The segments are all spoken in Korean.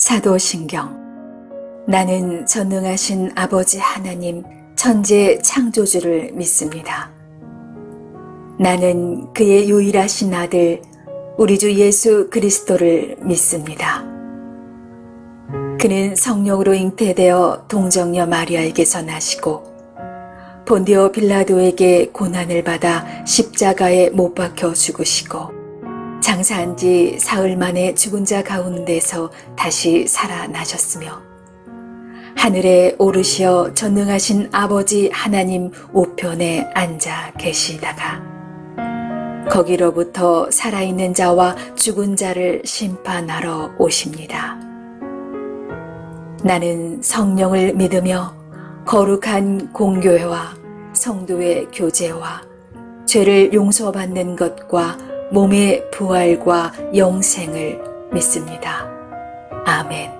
사도신경. 나는 전능하신 아버지 하나님 천지 창조주를 믿습니다. 나는 그의 유일하신 아들 우리 주 예수 그리스도를 믿습니다. 그는 성령으로 잉태되어 동정녀 마리아에게서 나시고 본디오 빌라도에게 고난을 받아 십자가에 못 박혀 죽으시고 장사한 지 사흘 만에 죽은 자 가운데서 다시 살아나셨으며 하늘에 오르시어 전능하신 아버지 하나님 우편에 앉아 계시다가 거기로부터 살아있는 자와 죽은 자를 심판하러 오십니다. 나는 성령을 믿으며 거룩한 공교회와 성도의 교제와 죄를 용서받는 것과 몸의 부활과 영생을 믿습니다. 아멘.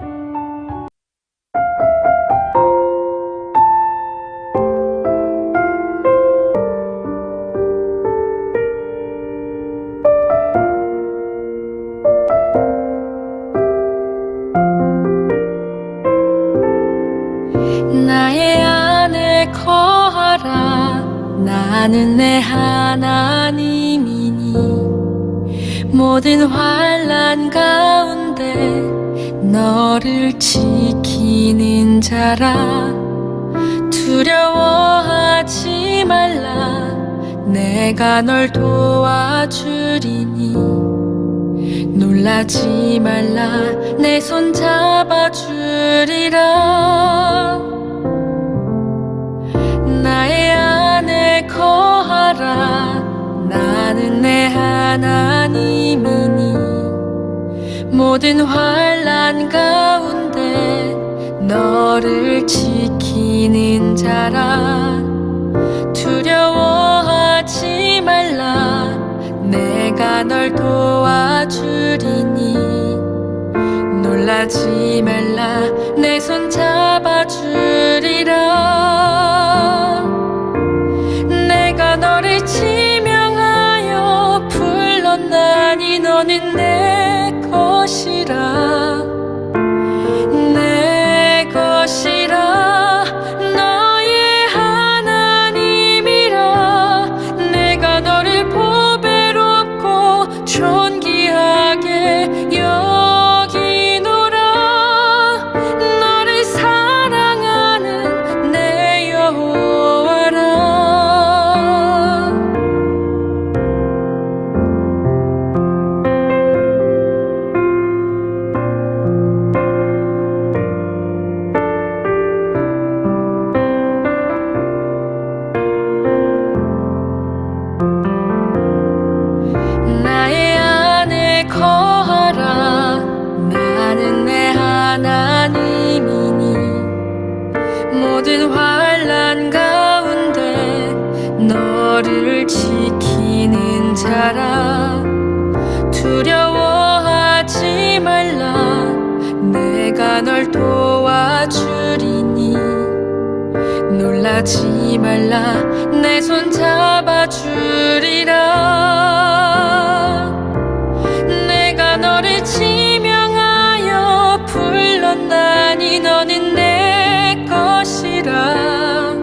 나의 안에 거하라. 나는 내 하나님이니 모든 환난 가운데 너를 지키는 자라. 두려워하지 말라. 내가 널 도와주리니 놀라지 말라. 내 손 잡아주리라. 나의 안에 거하라. 나는 내 하나님이니 모든 환난 가운데 너를 지키는 자라. 두려워하지 말라. 내가 널 도와주리니 놀라지 말라. 내 손 잡아주리라. 내가 너를 지명하여 불렀나니 너는 내 것이라. 내 것이라. 너의 하나님이라. 내가 너를 보배롭고 존귀하게 여기노라. 너를 사랑하는 내 여호와라. 나의 안에 거하라. 나는 내 하나님이니 모든 환난 가운데 너를 지키는 자라. 두려워하지 말라. 내가 널 도와주리니 놀라지 말라. 내 손 잡아주리라. 내가 너를 지명하여 불렀나니 너는 내 것이라.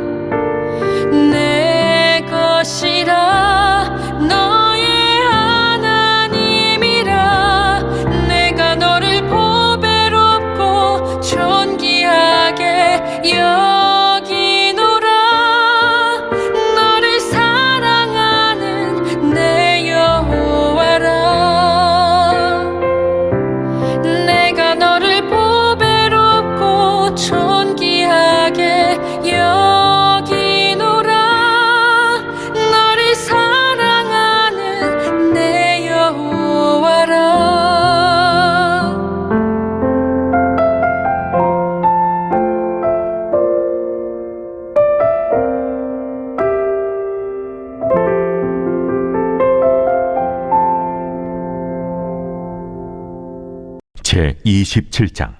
내 것이라. 너의 하나님이라. 내가 너를 보배롭고 존귀하게 여기노라. 너를 사랑하는 내 여호와라. 내가 너를 보배롭고 존귀하게 여기노라. 너를 사랑하는 내 여호와라. 제 27장.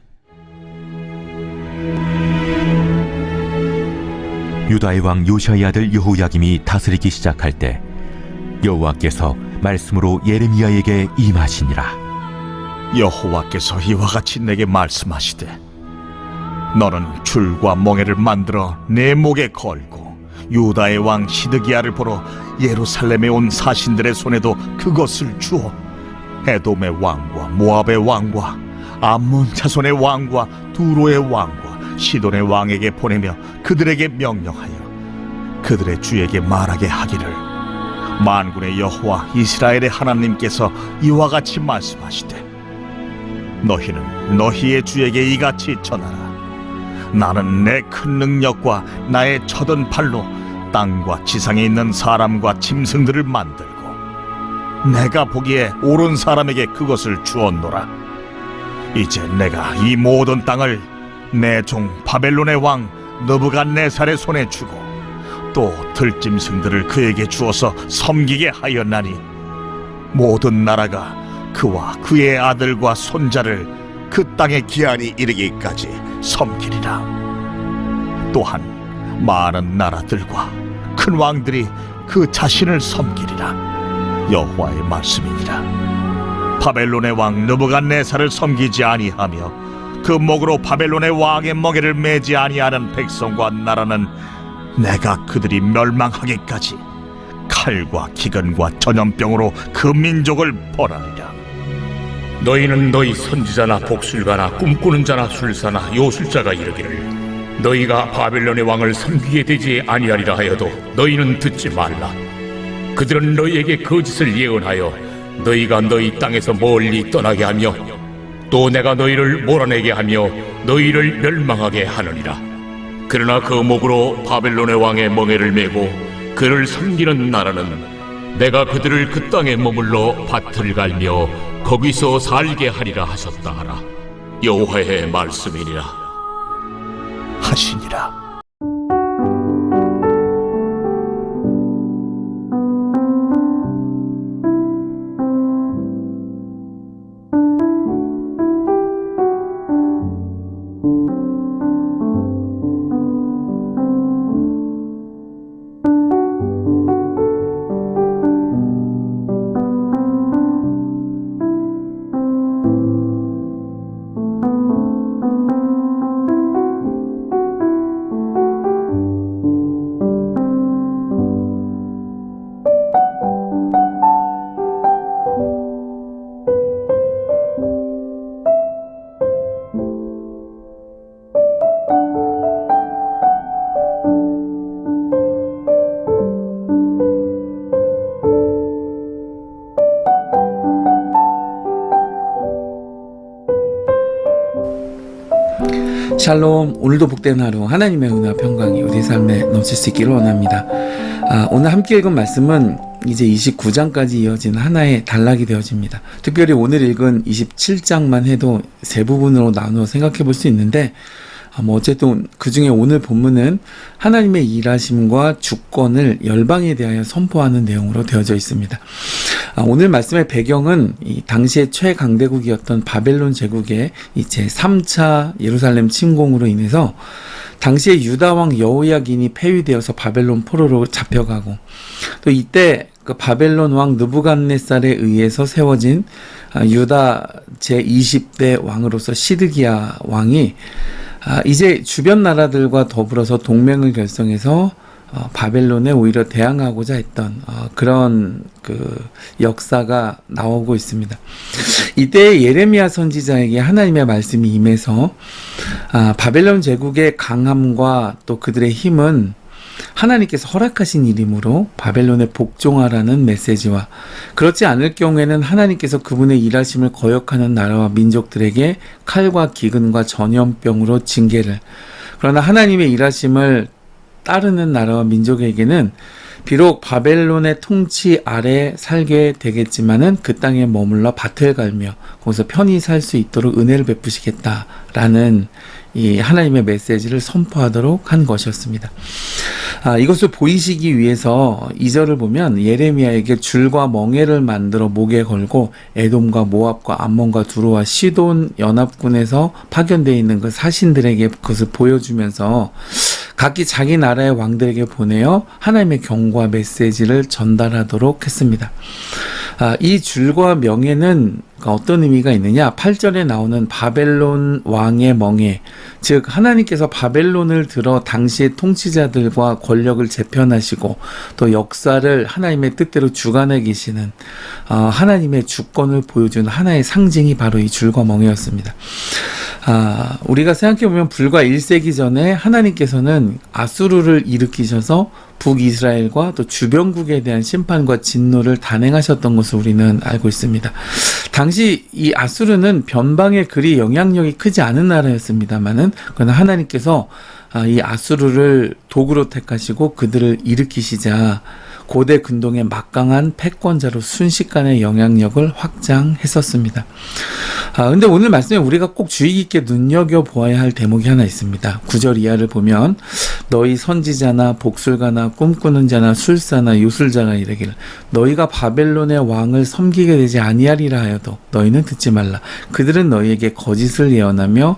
유다의 왕 요시아의 아들 여호야김이 다스리기 시작할 때 여호와께서 말씀으로 예레미야에게 임하시니라. 여호와께서 이와 같이 내게 말씀하시되 너는 줄과 멍에를 만들어 내 목에 걸고 유다의 왕 시드기야를 보러 예루살렘에 온 사신들의 손에도 그것을 주어 에돔의 왕과 모압의 왕과 암몬 자손의 왕과 두로의 왕과 시돈의 왕에게 보내며 그들에게 명령하여 그들의 주에게 말하게 하기를 만군의 여호와 이스라엘의 하나님께서 이와 같이 말씀하시되 너희는 너희의 주에게 이같이 전하라. 나는 내 큰 능력과 나의 쳐든 팔로 땅과 지상에 있는 사람과 짐승들을 만들고 내가 보기에 옳은 사람에게 그것을 주었노라. 이제 내가 이 모든 땅을 내 종 바벨론의 왕 느부갓네살의 손에 주고 또 들짐승들을 그에게 주어서 섬기게 하였나니 모든 나라가 그와 그의 아들과 손자를 그 땅의 기한이 이르기까지 섬기리라. 또한 많은 나라들과 큰 왕들이 그 자신을 섬기리라. 여호와의 말씀이니라. 바벨론의 왕 느부갓네살을 섬기지 아니하며 그 목으로 바벨론의 왕의 멍에를 매지 아니하는 백성과 나라는 내가 그들이 멸망하기까지 칼과 기근과 전염병으로 그 민족을 벌하리라. 너희는 너희 선지자나 복술가나 꿈꾸는 자나 술사나 요술자가 이르기를 너희가 바벨론의 왕을 섬기게 되지 아니하리라 하여도 너희는 듣지 말라. 그들은 너희에게 거짓을 예언하여 너희가 너희 땅에서 멀리 떠나게 하며 또 내가 너희를 몰아내게 하며 너희를 멸망하게 하느니라. 그러나 그 목으로 바벨론의 왕의 멍에를 메고 그를 섬기는 나라는 내가 그들을 그 땅에 머물러 밭을 갈며 거기서 살게 하리라 하셨다 하라. 여호와의 말씀이니라 하시니라. 샬롬. 오늘도 복된 하루 하나님의 은혜와 평강이 우리 삶에 넘칠 수 있기를 원합니다. 오늘 함께 읽은 말씀은 이제 29장까지 이어지는 하나의 단락이 되어집니다. 특별히 오늘 읽은 27장만 해도 세 부분으로 나누어 생각해 볼 수 있는데 어쨌든 그 중에 오늘 본문은 하나님의 일하심과 주권을 열방에 대하여 선포하는 내용으로 되어져 있습니다. 오늘 말씀의 배경은 이 당시의 최강대국이었던 바벨론 제국의 이제 3차 예루살렘 침공으로 인해서 당시의 유다왕 여호야긴이 폐위되어서 바벨론 포로로 잡혀가고 또 이때 그 바벨론 왕 느부갓네살에 의해서 세워진 유다 제20대 왕으로서 시드기야 왕이 이제 주변 나라들과 더불어서 동맹을 결성해서 바벨론에 오히려 대항하고자 했던 그런 그 역사가 나오고 있습니다. 이때 예레미야 선지자에게 하나님의 말씀이 임해서 바벨론 제국의 강함과 또 그들의 힘은 하나님께서 허락하신 일이므로 바벨론에 복종하라는 메시지와 그렇지 않을 경우에는 하나님께서 그분의 일하심을 거역하는 나라와 민족들에게 칼과 기근과 전염병으로 징계를, 그러나 하나님의 일하심을 따르는 나라와 민족에게는 비록 바벨론의 통치 아래 살게 되겠지만은 그 땅에 머물러 밭을 갈며 거기서 편히 살 수 있도록 은혜를 베푸시겠다라는 이 하나님의 메시지를 선포하도록 한 것이었습니다. 이것을 보이시기 위해서 2절을 보면 예레미야에게 줄과 멍에를 만들어 목에 걸고 에돔과 모압과 암몬과 두로와 시돈 연합군에서 파견되어 있는 그 사신들에게 그것을 보여주면서 각기 자기 나라의 왕들에게 보내어 하나님의 경고와 메시지를 전달하도록 했습니다. 이 줄과 명예는 그러니까 어떤 의미가 있느냐? 8절에 나오는 바벨론 왕의 멍에, 즉 하나님께서 바벨론을 들어 당시의 통치자들과 권력을 재편하시고 또 역사를 하나님의 뜻대로 주관해 계시는 하나님의 주권을 보여주는 하나의 상징이 바로 이 줄과 멍에였습니다. 우리가 생각해보면 불과 1세기 전에 하나님께서는 아수르를 일으키셔서 북이스라엘과 또 주변국에 대한 심판과 진노를 단행하셨던 것을 우리는 알고 있습니다. 당시 이 아수르는 변방에 그리 영향력이 크지 않은 나라였습니다만은 그러나 하나님께서 이 아수르를 도구로 택하시고 그들을 일으키시자 고대 근동의 막강한 패권자로 순식간에 영향력을 확장했었습니다. 근데 오늘 말씀에 우리가 꼭 주의 깊게 눈여겨보아야 할 대목이 하나 있습니다. 9절 이하를 보면 너희 선지자나 복술가나 꿈꾸는 자나 술사나 요술자가 이르기를 너희가 바벨론의 왕을 섬기게 되지 아니하리라 하여도 너희는 듣지 말라. 그들은 너희에게 거짓을 예언하며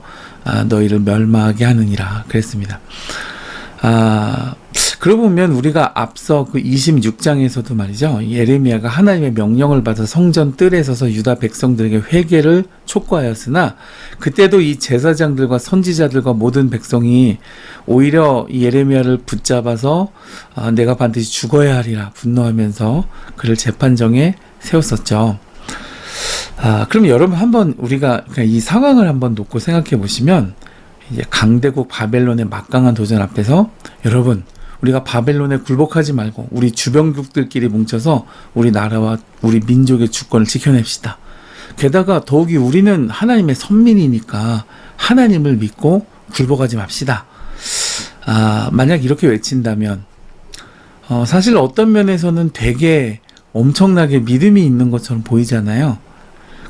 너희를 멸망하게 하느니라 그랬습니다. 그러고 보면 우리가 앞서 그 26장에서도 말이죠. 예레미야가 하나님의 명령을 받아 성전 뜰에 서서 유다 백성들에게 회개를 촉구하였으나 그때도 이 제사장들과 선지자들과 모든 백성이 오히려 이 예레미야를 붙잡아서 내가 반드시 죽어야 하리라 분노하면서 그를 재판정에 세웠었죠. 그럼 여러분 한번 우리가 이 상황을 한번 놓고 생각해 보시면 이제 강대국 바벨론의 막강한 도전 앞에서 여러분 우리가 바벨론에 굴복하지 말고 우리 주변국들끼리 뭉쳐서 우리 나라와 우리 민족의 주권을 지켜냅시다. 게다가 더욱이 우리는 하나님의 선민이니까 하나님을 믿고 굴복하지 맙시다. 만약 이렇게 외친다면 사실 어떤 면에서는 되게 엄청나게 믿음이 있는 것처럼 보이잖아요.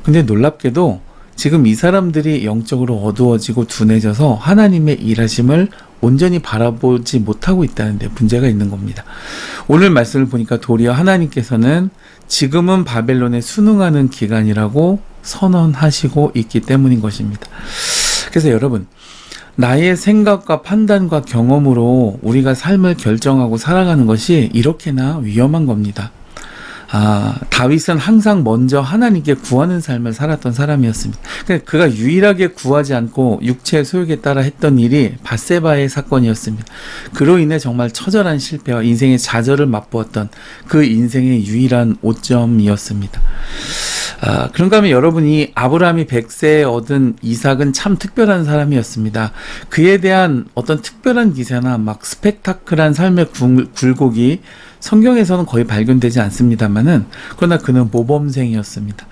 근데 놀랍게도 지금 이 사람들이 영적으로 어두워지고 둔해져서 하나님의 일하심을 온전히 바라보지 못하고 있다는 데 문제가 있는 겁니다. 오늘 말씀을 보니까 도리어 하나님께서는 지금은 바벨론에 순응하는 기간이라고 선언하시고 있기 때문인 것입니다. 그래서 여러분, 나의 생각과 판단과 경험으로 우리가 삶을 결정하고 살아가는 것이 이렇게나 위험한 겁니다. 다윗은 항상 먼저 하나님께 구하는 삶을 살았던 사람이었습니다. 그가 유일하게 구하지 않고 육체의 소욕에 따라 했던 일이 밧세바의 사건이었습니다. 그로 인해 정말 처절한 실패와 인생의 좌절을 맛보았던 그 인생의 유일한 오점이었습니다. 그런가 하면 여러분이 아브라함이 100세에 얻은 이삭은 참 특별한 사람이었습니다. 그에 대한 어떤 특별한 기사나 막 스펙타클한 삶의 굴곡이 성경에서는 거의 발견되지 않습니다만은 그러나 그는 모범생이었습니다.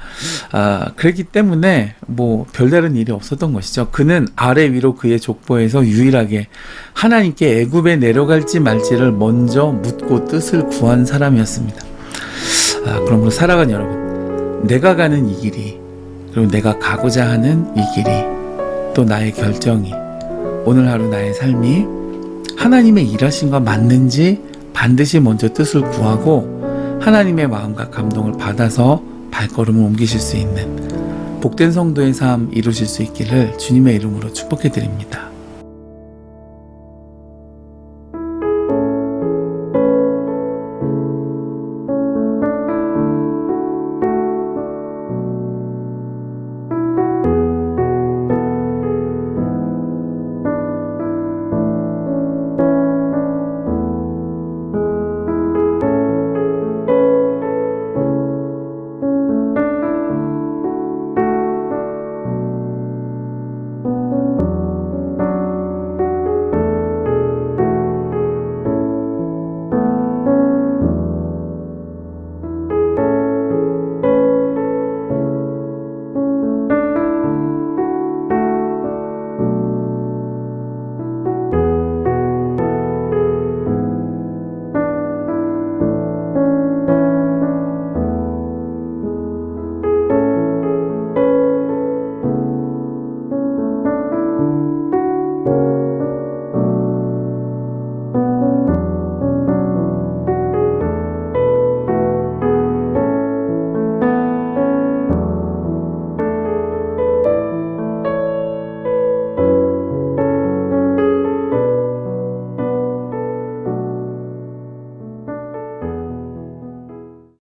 그렇기 때문에 뭐 별다른 일이 없었던 것이죠. 그는 아래 위로 그의 족보에서 유일하게 하나님께 애굽에 내려갈지 말지를 먼저 묻고 뜻을 구한 사람이었습니다. 그러므로 살아간 여러분, 내가 가는 이 길이 그리고 내가 가고자 하는 이 길이 또 나의 결정이 오늘 하루 나의 삶이 하나님의 일하심과 맞는지 반드시 먼저 뜻을 구하고 하나님의 마음과 감동을 받아서 발걸음을 옮기실 수 있는 복된 성도의 삶 이루실 수 있기를 주님의 이름으로 축복해 드립니다.